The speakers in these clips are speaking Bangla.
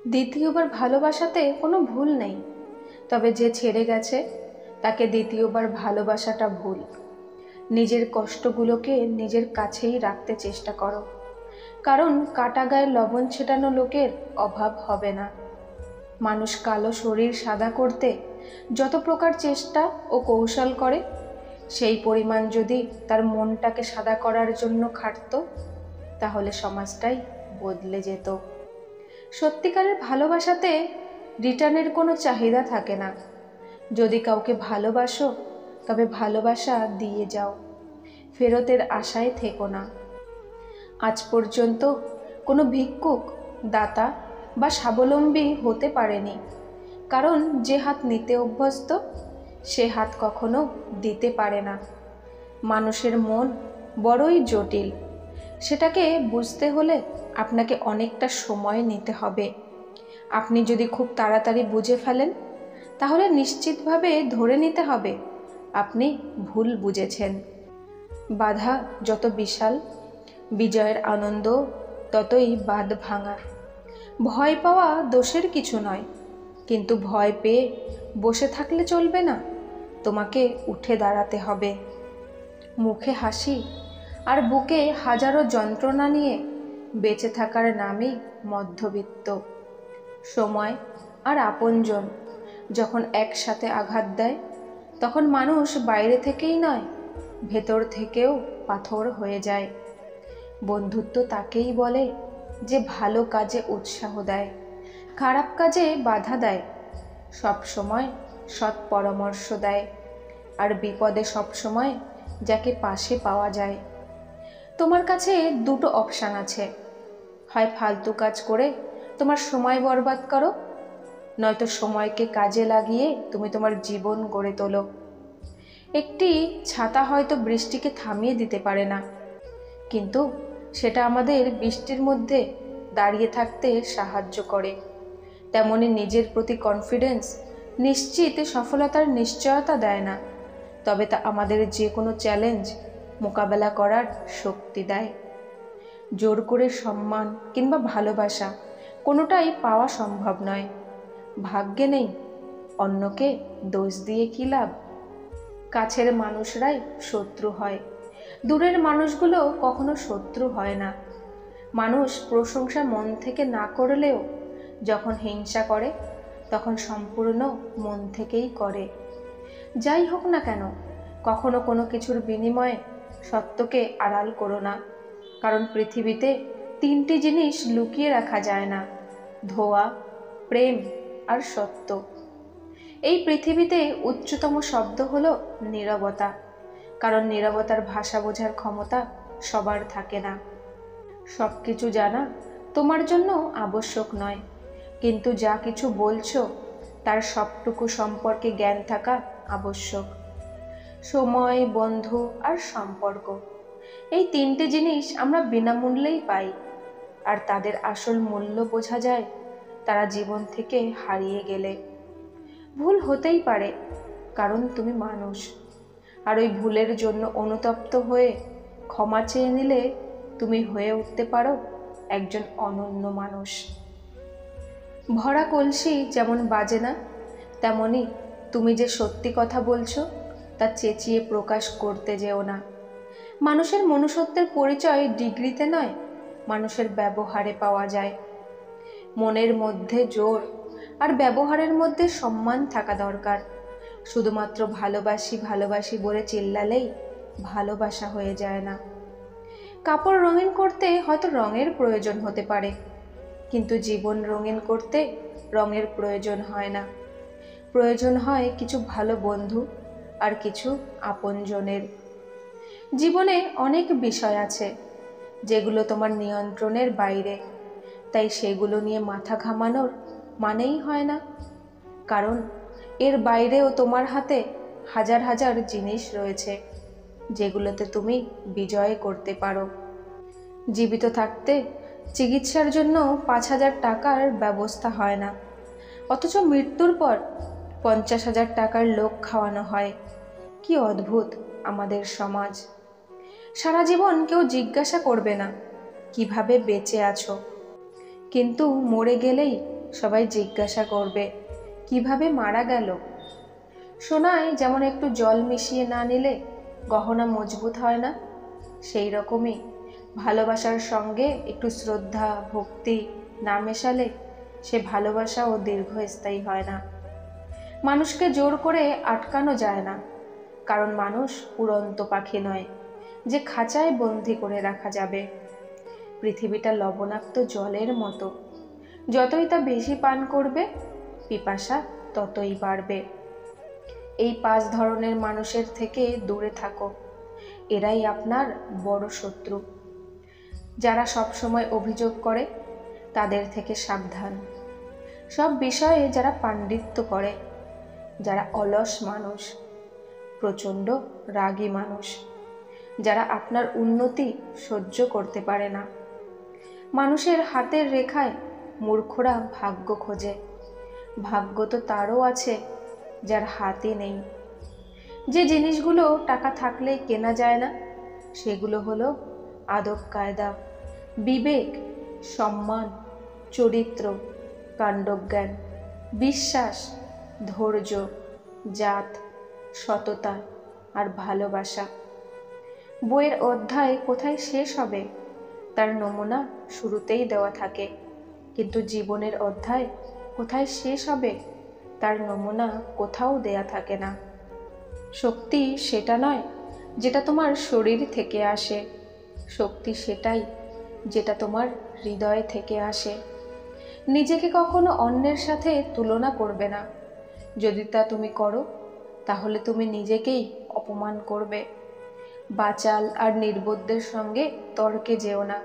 দ্বিতীয়বার ভালোবাসাতে কোনো ভুল নেই, তবে যে ছেড়ে গেছে তাকে দ্বিতীয়বার ভালোবাসাটা ভুল। নিজের কষ্টগুলোকে নিজের কাছেই রাখতে চেষ্টা করো, কারণ কাটা গায়ে লবণ ছেটানো লোকের অভাব হবে না। মানুষ কালো শরীর সাদা করতে যত প্রকার চেষ্টা ও কৌশল করে, সেই পরিমাণ যদি তার মনটাকে সাদা করার জন্য খাটত, তাহলে সমাজটাই বদলে যেত। সত্যিকারের ভালোবাসাতে রিটার্নের কোনো চাহিদা থাকে না। যদি কাউকে ভালোবাসো, তবে ভালোবাসা দিয়ে যাও, ফেরতের আশায় থেকো না। আজ পর্যন্ত কোনো ভিক্ষুক, দাতা বা স্বাবলম্বী হতে পারেনি, কারণ যে হাত নিতে অভ্যস্ত সে হাত কখনো দিতে পারে না। মানুষের মন বড়ই জটিল, সেটাকে বুঝতে হলে আপনাকে অনেকটা সময় নিতে হবে। আপনি যদি খুব তাড়াতাড়ি বুঝে ফেলেন, তাহলে নিশ্চিতভাবে ধরে নিতে হবে আপনি ভুল বুঝেছেন। বাধা যত বিশাল, বিজয়ের আনন্দ ততই বাঁধ ভাঙা। ভয় পাওয়া দোষের কিছু নয়, কিন্তু ভয় পেয়ে বসে থাকলে চলবে না, তোমাকে উঠে দাঁড়াতে হবে। মুখে হাসি আর বুকে হাজারো যন্ত্রণা নিয়ে বেঁচে থাকার নামই মধ্যবিত্ত। সময় আর আপনজন যখন একসাথে আঘাত দেয়, তখন মানুষ বাইরে থেকেই নয়, ভেতর থেকেও পাথর হয়ে যায়। বন্ধুত্ব তাকেই বলে যে ভালো কাজে উৎসাহ দেয়, খারাপ কাজে বাধা দেয়, সব সময় সৎ পরামর্শ দেয়, আর বিপদে সব সময় যাকে পাশে পাওয়া যায়। তোমার কাছে দুটো অপশান আছে, হয় ফালতু কাজ করে তোমার সময় বরবাদ করো, নয়তো সময়কে কাজে লাগিয়ে তুমি তোমার জীবন গড়ে তোলো। একটি ছাতা হয়তো বৃষ্টিকে থামিয়ে দিতে পারে না, কিন্তু সেটা আমাদের বৃষ্টির মধ্যে দাঁড়িয়ে থাকতে সাহায্য করে। তেমনি নিজের প্রতি কনফিডেন্স নিশ্চিত সফলতার নিশ্চয়তা দেয় না, তবে তা আমাদের যে কোনো চ্যালেঞ্জ মোকাবেলা করার শক্তি দেয়। জোর করে সম্মান কিংবা ভালোবাসা কোনোটাই পাওয়া সম্ভব নয়। ভাগ্যে নেই, অন্যকে দোষ দিয়ে কী লাভ। কাছের মানুষরাই শত্রু হয়, দূরের মানুষগুলো কখনো শত্রু হয় না। মানুষ প্রশংসা মন থেকে না করলেও যখন হিংসা করে, তখন সম্পূর্ণ মন থেকেই করে। যাই হোক না কেন, কখনো কোনো কিছুর বিনিময়ে সত্যকে আড়াল করো না, কারণ পৃথিবীতে তিনটি জিনিস লুকিয়ে রাখা যায় না: ধোঁয়া, প্রেম আর সত্য। এই পৃথিবীতে উচ্চতম শব্দ হলো নীরবতা, কারণ নীরবতার ভাষা বোঝার ক্ষমতা সবার থাকে না। সব কিছু জানা তোমার জন্য আবশ্যক নয়, কিন্তু যা কিছু বলছো তার সবটুকু সম্পর্কে জ্ঞান থাকা আবশ্যক। সময়, বন্ধু আর সম্পর্ক, এই তিনটে জিনিস আমরা বিনামূল্যেই পাই, আর তাদের আসল মূল্য বোঝা যায় তারা জীবন থেকে হারিয়ে গেলে। ভুল হতেই পারে, কারণ তুমি মানুষ, আর ওই ভুলের জন্য অনুতপ্ত হয়ে ক্ষমা চেয়ে নিলে তুমি হয়ে উঠতে পারো একজন অনন্য মানুষ। ভরা কলসি যেমন বাজে না, তেমনি তুমি যে সত্যি কথা বলছো তা চেঁচিয়ে প্রকাশ করতে যেও না। মানুষের মনুষ্যত্বের পরিচয় ডিগ্রিতে নয়, মানুষের ব্যবহারে পাওয়া যায়। মনের মধ্যে জোর আর ব্যবহারের মধ্যে সম্মান থাকা দরকার। শুধুমাত্র ভালোবাসি ভালোবাসি বলে চিল্লালেই ভালোবাসা হয়ে যায় না। কাপড় রঙিন করতে হয়তো রঙের প্রয়োজন হতে পারে, কিন্তু জীবন রঙিন করতে রঙের প্রয়োজন হয় না। প্রয়োজন হয় কিছু ভালো বন্ধু আর কিছু আপনজনের। জীবনে অনেক বিষয় আছে যেগুলো তোমার নিয়ন্ত্রণের বাইরে, তাই সেগুলো নিয়ে মাথা ঘামানোর মানেই হয় না, কারণ এর বাইরেও তোমার হাতে হাজার হাজার জিনিস রয়েছে যেগুলোতে তুমি বিজয় করতে পারো। জীবিত থাকতে চিকিৎসার জন্য 5,000 টাকার ব্যবস্থা হয় না, অথচ মৃত্যুর পর 50,000 টাকার লোক খাওয়ানো হয়। কি অদ্ভুত আমাদের সমাজ! সারা জীবন কেউ জিজ্ঞাসা করবে না কিভাবে বেঁচে আছো, কিন্তু মরে গেলেই সবাই জিজ্ঞাসা করবে কিভাবে মারা গেল। সোনায় যেমন একটু জল মিশিয়ে না নিলে গহনা মজবুত হয় না, সেই রকমই ভালোবাসার সঙ্গে একটু শ্রদ্ধা ভক্তি না মেশালে সে ভালোবাসাও দীর্ঘস্থায়ী হয় না। মানুষকে জোর করে আটকানো যায় না, কারণ মানুষ উড়ন্ত পাখি নয় যে খাঁচায় বন্দি করে রাখা যাবে। পৃথিবীটা লবণাক্ত জলের মতো, যতই তা বেশি পান করবে পিপাসা ততই বাড়বে। এই 5 ধরনের মানুষের থেকে দূরে থাকো, এরাই আপনার বড় শত্রু। যারা সব সময় অভিযোগ করে তাদের থেকে সাবধান। সব বিষয়ে যারা পাণ্ডিত্য করে, যারা অলস মানুষ, প্রচণ্ড রাগী মানুষ, যারা আপনার উন্নতি সহ্য করতে পারে না। মানুষের হাতের রেখায় মূর্খরা ভাগ্য খোঁজে, ভাগ্য তো তারও আছে যার হাতে নেই। যে জিনিসগুলো টাকা থাকলেই কেনা যায় না সেগুলো হলো আদব কায়দা, বিবেক, সম্মান, চরিত্র, কাণ্ডজ্ঞান, বিশ্বাস, ধৈর্য, জাত, সততা আর ভালোবাসা। বইয়ের অধ্যায় কোথায় শেষ হবে তার নমুনা শুরুতেই দেওয়া থাকে, কিন্তু জীবনের অধ্যায় কোথায় শেষ হবে তার নমুনা কোথাও দেয়া থাকে না। শক্তি সেটা নয় যেটা তোমার শরীর থেকে আসে, শক্তি সেটাই যেটা তোমার হৃদয় থেকে আসে। নিজেকে কখনো অন্যের সাথে তুলনা করবে না, যদি তা তুমি করো তাহলে তুমি নিজেকেই অপমান করবে। বাচাল আর নির্বোধদের সঙ্গে তর্কে যেও না,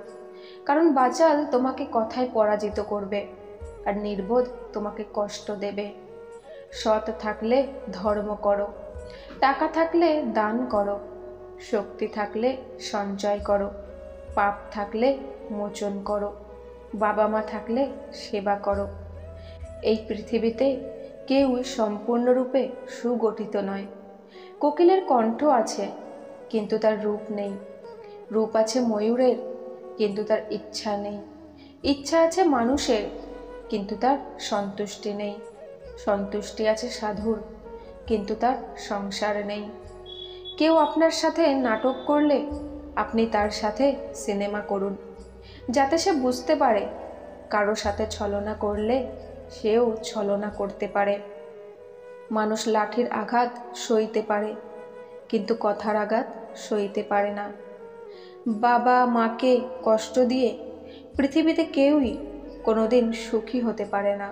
কারণ বাচাল তোমাকে কথায় পরাজিত করবে আর নির্বোধ তোমাকে কষ্ট দেবে। সৎ থাকলে ধর্ম করো, টাকা থাকলে দান করো, শক্তি থাকলে সঞ্চয় করো, পাপ থাকলে মোচন করো, বাবা মা থাকলে সেবা করো। এই পৃথিবীতে কেউই সম্পূর্ণরূপে সুগঠিত নয়। কোকিলের কণ্ঠ আছে কিন্তু তার রূপ নেই, রূপ আছে ময়ূরের কিন্তু তার ইচ্ছা নেই, ইচ্ছা আছে মানুষের কিন্তু তার সন্তুষ্টি নেই, সন্তুষ্টি আছে সাধুর কিন্তু তার সংসার নেই। কেউ আপনার সাথে নাটক করলে আপনি তার সাথে সিনেমা করুন, যাতে সে বুঝতে পারে কারো সাথে ছলনা করলে সেও ছলনা করতে পারে। মানুষ লাঠির আঘাত সইতে পারে কিন্তু কথার আঘাত সইতে পারে না। বাবা মাকে কষ্ট দিয়ে পৃথিবীতে কেউই কোনোদিন সুখী হতে পারে না।